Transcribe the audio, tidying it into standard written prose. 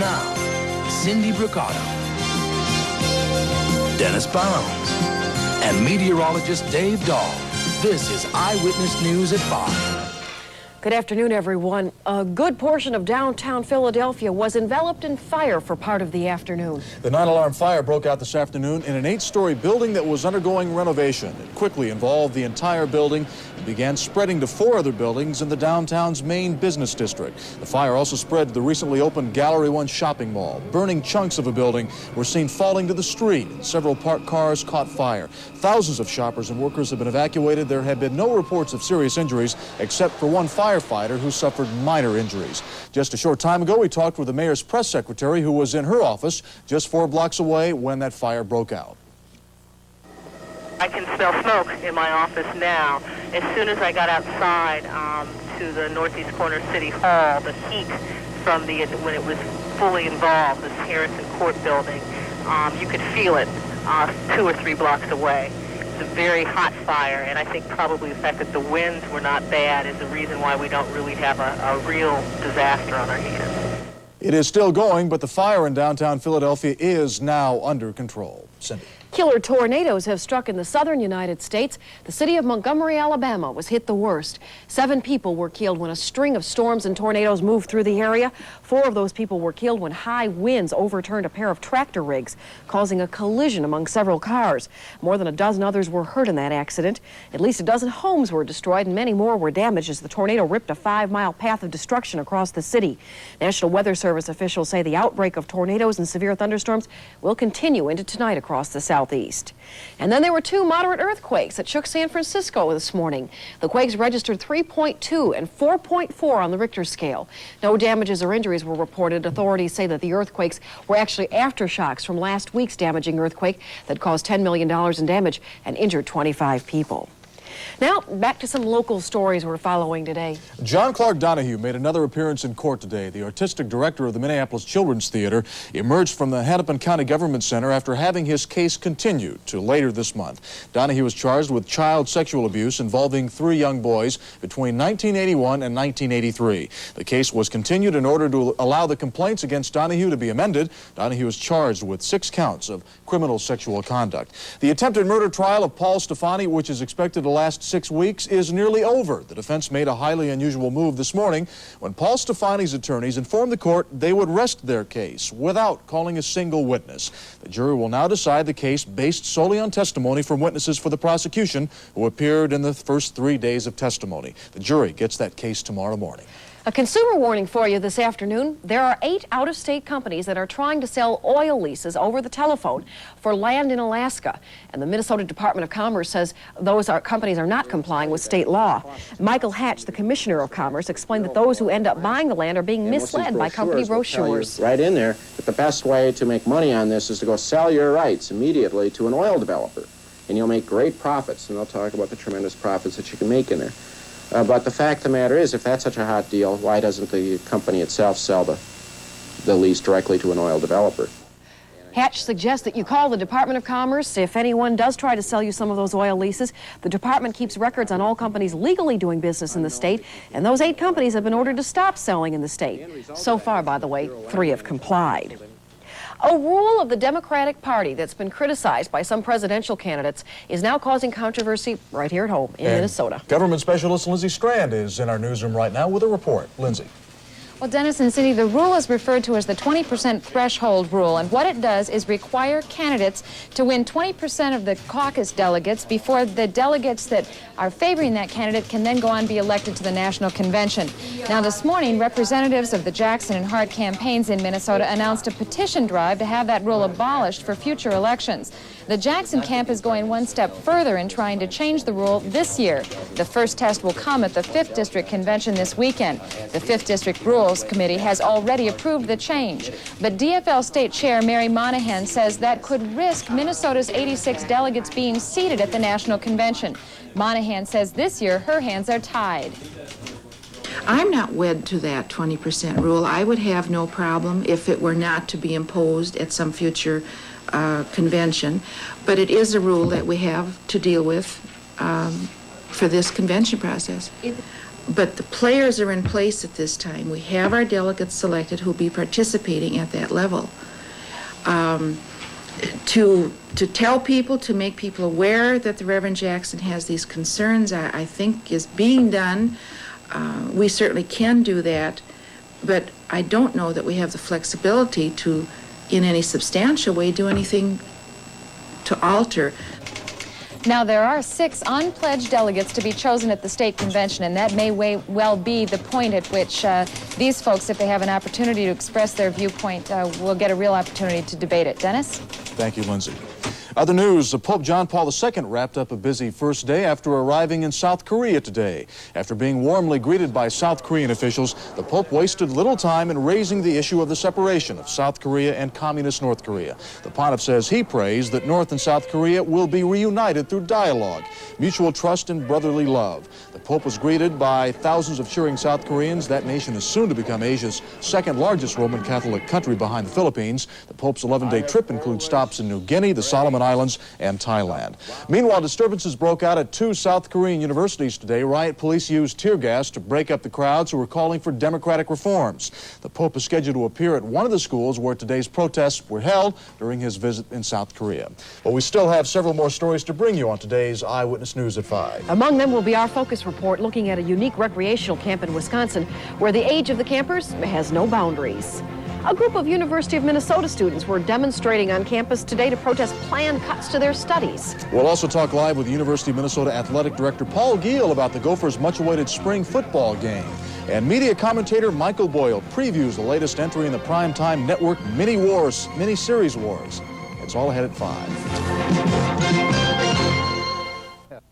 now, Cindy Bricado, Dennis Bounds, and meteorologist Dave Dahl. This is Eyewitness News at 5. Good afternoon, everyone. A good portion of downtown Philadelphia was enveloped in fire for part of the afternoon. The 9-alarm fire broke out this afternoon in an 8-story building that was undergoing renovation. It quickly involved the entire building and began spreading to 4 other buildings in the downtown's main business district. The fire also spread to the recently opened Gallery 1 shopping mall. Burning chunks of a building were seen falling to the street, and several parked cars caught fire. Thousands of shoppers and workers have been evacuated. There have been no reports of serious injuries except for one firefighter who suffered minor injuries. Just a short time ago, we talked with the mayor's press secretary who was in her office just 4 blocks away when that fire broke out. I can smell smoke in my office now. As soon as I got outside to the northeast corner City Hall, the heat from when it was fully involved, this Harrison Court building, you could feel it 2 or 3 blocks away. It's a very hot fire, and I think probably the fact that the winds were not bad is the reason why we don't really have a real disaster on our hands. It is still going, but the fire in downtown Philadelphia is now under control. Cindy. Killer tornadoes have struck in the southern United States. The city of Montgomery, Alabama was hit the worst. 7 people were killed when a string of storms and tornadoes moved through the area. 4 of those people were killed when high winds overturned a pair of tractor rigs, causing a collision among several cars. More than a dozen others were hurt in that accident. At least a dozen homes were destroyed and many more were damaged as the tornado ripped a 5-mile path of destruction across the city. National Weather Service officials say the outbreak of tornadoes and severe thunderstorms will continue into tonight across the southeast. And then there were 2 moderate earthquakes that shook San Francisco this morning. The quakes registered 3.2 and 4.4 on the Richter scale. No damages or injuries were reported. Authorities say that the earthquakes were actually aftershocks from last week's damaging earthquake that caused $10 million in damage and injured 25 people. Now, back to some local stories we're following today. John Clark Donahue made another appearance in court today. The artistic director of the Minneapolis Children's Theater emerged from the Hennepin County Government Center after having his case continued to later this month. Donahue was charged with child sexual abuse involving 3 young boys between 1981 and 1983. The case was continued in order to allow the complaints against Donahue to be amended. Donahue is charged with 6 counts of criminal sexual conduct. The attempted murder trial of Paul Stefani, which is expected to last 6 weeks, is nearly over. The defense made a highly unusual move this morning when Paul Stefani's attorneys informed the court they would rest their case without calling a single witness. The jury will now decide the case based solely on testimony from witnesses for the prosecution who appeared in the first 3 days of testimony. The jury gets that case tomorrow morning. A consumer warning for you this afternoon. There are 8 out-of-state companies that are trying to sell oil leases over the telephone for land in Alaska. And the Minnesota Department of Commerce says those companies are not complying with state law. Michael Hatch, the Commissioner of Commerce, explained that those who end up buying the land are being misled by company brochures. Right in there that the best way to make money on this is to go sell your rights immediately to an oil developer. And you'll make great profits, and they'll talk about the tremendous profits that you can make in there. But the fact of the matter is, if that's such a hot deal, why doesn't the company itself sell the lease directly to an oil developer? Hatch suggests that you call the Department of Commerce if anyone does try to sell you some of those oil leases. The department keeps records on all companies legally doing business in the state, and those 8 companies have been ordered to stop selling in the state. So far, by the way, 3 have complied. A rule of the Democratic Party that's been criticized by some presidential candidates is now causing controversy right here at home in Minnesota. Government specialist Lindsay Strand is in our newsroom right now with a report. Lindsay. Well, Dennis and Cindy, the rule is referred to as the 20% threshold rule, and what it does is require candidates to win 20% of the caucus delegates before the delegates that are favoring that candidate can then go on and be elected to the national convention. Now, this morning, representatives of the Jackson and Hart campaigns in Minnesota announced a petition drive to have that rule abolished for future elections. The Jackson camp is going one step further in trying to change the rule this year. The first test will come at the 5th District Convention this weekend. The 5th District Rules Committee has already approved the change, but DFL State Chair Mary Monahan says that could risk Minnesota's 86 delegates being seated at the National Convention. Monahan says this year her hands are tied. I'm not wed to that 20% rule. I would have no problem if it were not to be imposed at some future convention, but it is a rule that we have to deal with for this convention process. But the players are in place at this time. We have our delegates selected who will be participating at that level. To tell people, to make people aware that the Reverend Jackson has these concerns, I think is being done. We certainly can do that, but I don't know that we have the flexibility to, in any substantial way, do anything to alter. Now, there are 6 unpledged delegates to be chosen at the state convention, and that may well be the point at which these folks, if they have an opportunity to express their viewpoint, will get a real opportunity to debate it. Dennis? Thank you, Lindsay. Other news, Pope John Paul II wrapped up a busy first day after arriving in South Korea today. After being warmly greeted by South Korean officials, the Pope wasted little time in raising the issue of the separation of South Korea and Communist North Korea. The pontiff says he prays that North and South Korea will be reunited through dialogue, mutual trust, and brotherly love. The Pope was greeted by thousands of cheering South Koreans. That nation is soon to become Asia's second largest Roman Catholic country behind the Philippines. The Pope's 11-day trip includes stops in New Guinea, the Solomon Islands, and Thailand. Meanwhile, disturbances broke out at 2 South Korean universities today. Riot police used tear gas to break up the crowds who were calling for democratic reforms. The Pope is scheduled to appear at one of the schools where today's protests were held during his visit in South Korea. But we still have several more stories to bring you on today's Eyewitness News at 5. Among them will be our focus report looking at a unique recreational camp in Wisconsin where the age of the campers has no boundaries. A group of University of Minnesota students were demonstrating on campus today to protest planned cuts to their studies. We'll also talk live with University of Minnesota Athletic Director Paul Giel about the Gophers' much-awaited spring football game. And media commentator Michael Boyle previews the latest entry in the Primetime Network mini-series wars. It's all ahead at 5.